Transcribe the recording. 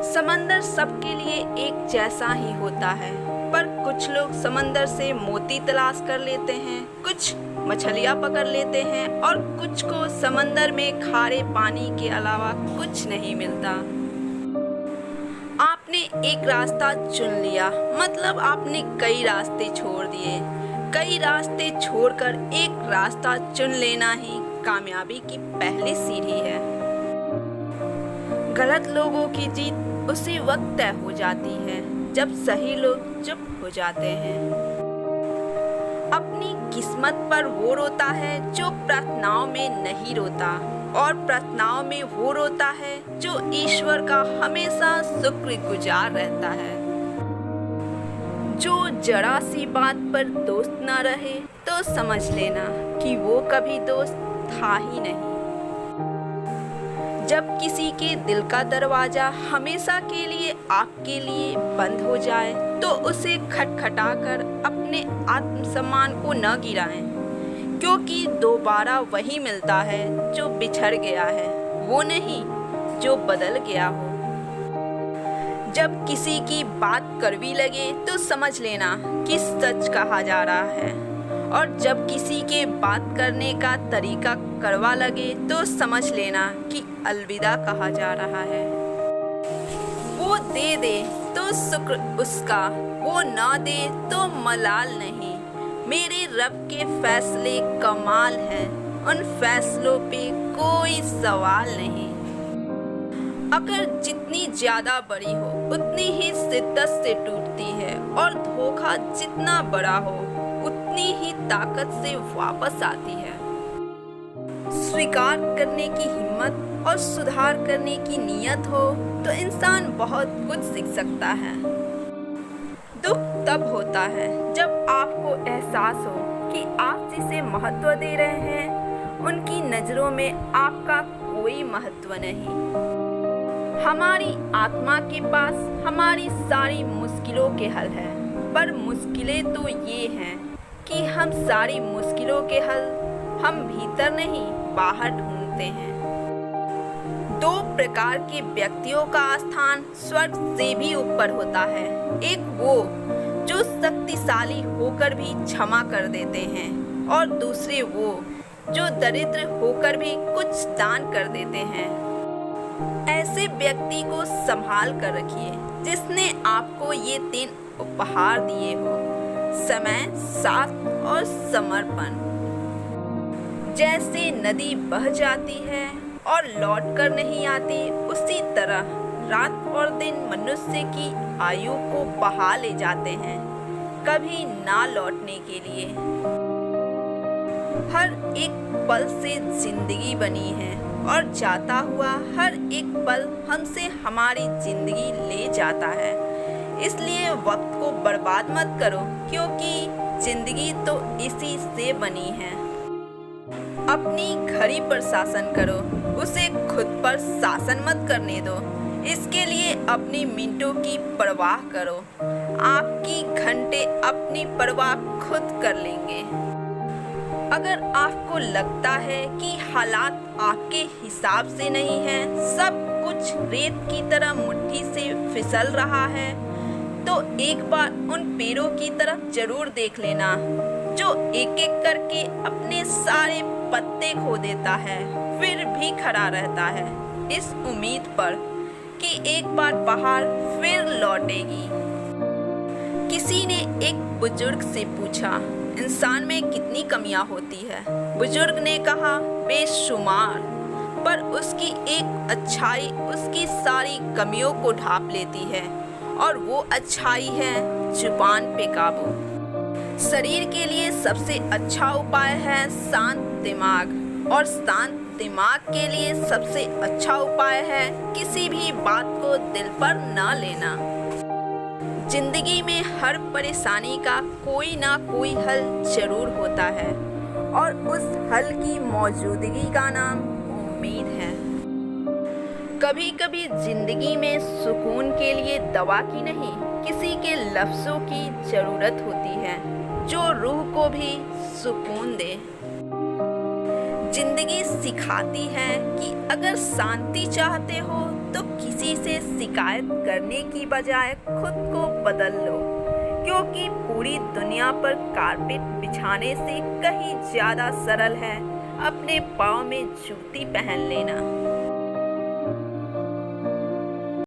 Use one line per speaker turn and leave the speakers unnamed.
समंदर सबके लिए एक जैसा ही होता है, पर कुछ लोग समंदर से मोती तलाश कर लेते हैं, कुछ मछलियाँ पकड़ लेते हैं और कुछ को समंदर में खारे पानी के अलावा कुछ नहीं मिलता। आपने एक रास्ता चुन लिया, मतलब आपने कई रास्ते छोड़ दिए। कई रास्ते छोड़कर एक रास्ता चुन लेना ही कामयाबी की पहली सीढ़ी है। गलत लोगों की जीत उसी वक्त तय हो जाती है जब सही लोग चुप हो जाते हैं। अपनी किस्मत पर वो रोता है जो प्रार्थनाओं में नहीं रोता, और प्रार्थनाओं में वो रोता है जो ईश्वर का हमेशा शुक्रगुजार रहता है। जो जरा सी बात पर दोस्त ना रहे तो समझ लेना कि वो कभी दोस्त था ही नहीं। जब किसी के दिल का दरवाजा हमेशा के लिए आपके लिए बंद हो जाए तो उसे खटखटाकर अपने आत्मसम्मान को न गिराएं, क्योंकि दोबारा वही मिलता है जो बिछड़ गया है, वो नहीं जो बदल गया हो। जब किसी की बात कड़वी लगे तो समझ लेना कि सच कहा जा रहा है, और जब किसी के बात करने का तरीका कड़वा लगे तो समझ लेना कि अलविदा कहा जा रहा है। वो दे दे तो शुक्र उसका, वो ना दे तो मलाल नहीं। मेरे रब के फैसले कमाल हैं, उन फैसलों पे कोई सवाल नहीं। अगर जितनी ज्यादा बड़ी हो उतनी ही शिद्दत से टूटती है, और धोखा जितना बड़ा हो उतनी ही ताकत से वापस आती है। स्वीकार करने की हिम्मत और सुधार करने की नीयत हो तो इंसान बहुत कुछ सीख सकता है। दुख तब होता है जब आपको एहसास हो कि आप जिसे महत्व दे रहे हैं उनकी नजरों में आपका कोई महत्व नहीं। हमारी आत्मा के पास हमारी सारी मुश्किलों के हल है, पर मुश्किलें तो ये हैं कि हम सारी मुश्किलों के हल हम भीतर नहीं बाहर ढूंढते हैं। दो प्रकार के व्यक्तियों का स्थान स्वर्ग से भी ऊपर होता है। एक वो जो शक्तिशाली होकर भी क्षमा कर देते हैं, और दूसरे वो जो दरिद्र होकर भी कुछ दान कर देते हैं। ऐसे व्यक्ति को संभाल कर रखिए जिसने आपको ये 3 उपहार दिए हो: समय, साथ और समर्पण। जैसे नदी बह जाती है और लौट कर नहीं आती, उसी तरह रात और दिन मनुष्य की आयु को बहा ले जाते हैं, कभी ना लौटने के लिए। हर एक पल से जिंदगी बनी है, और जाता हुआ हर एक पल हमसे हमारी जिंदगी ले जाता है। इसलिए वक्त को बर्बाद मत करो, क्योंकि जिंदगी तो इसी से बनी है। अपनी घड़ी पर शासन करो, उसे खुद पर शासन मत करने दो। इसके लिए अपनी मिनटों की परवाह करो, आपकी घंटे अपनी परवाह खुद कर लेंगे। अगर आपको लगता है कि हालात आपके हिसाब से नहीं है, सब कुछ रेत की तरह मुट्ठी से फिसल रहा है, तो एक बार उन पेड़ों की तरफ जरूर देख लेना जो एक एक करके अपने सारे पत्ते खो देता है, फिर भी खड़ा रहता है इस उम्मीद पर कि एक बार बहार फिर लौटेगी। किसी ने एक बुजुर्ग से पूछा, इंसान में कितनी कमियां होती है? बुजुर्ग ने कहा, बेशुमार, पर उसकी एक अच्छाई उसकी सारी कमियों को ढांप लेती है, और वो अच्छाई है जुबान पे काबू। शरीर के लिए सबसे अच्छा उपाय है शांत दिमाग, और शांत दिमाग के लिए सबसे अच्छा उपाय है किसी भी बात को दिल पर ना लेना। जिंदगी में हर परेशानी का कोई ना कोई हल जरूर होता है, और उस हल की मौजूदगी का नाम उम्मीद है। कभी कभी जिंदगी में सुकून के लिए दवा की नहीं, किसी के लफ्ज़ों की ज़रूरत होती है जो रूह को भी सुकून दे। जिंदगी सिखाती है कि अगर शांति चाहते हो तो किसी से शिकायत करने की बजाय खुद को बदल लो, क्योंकि पूरी दुनिया पर कारपेट बिछाने से कहीं ज़्यादा सरल है अपने पाँव में जूती पहन लेना।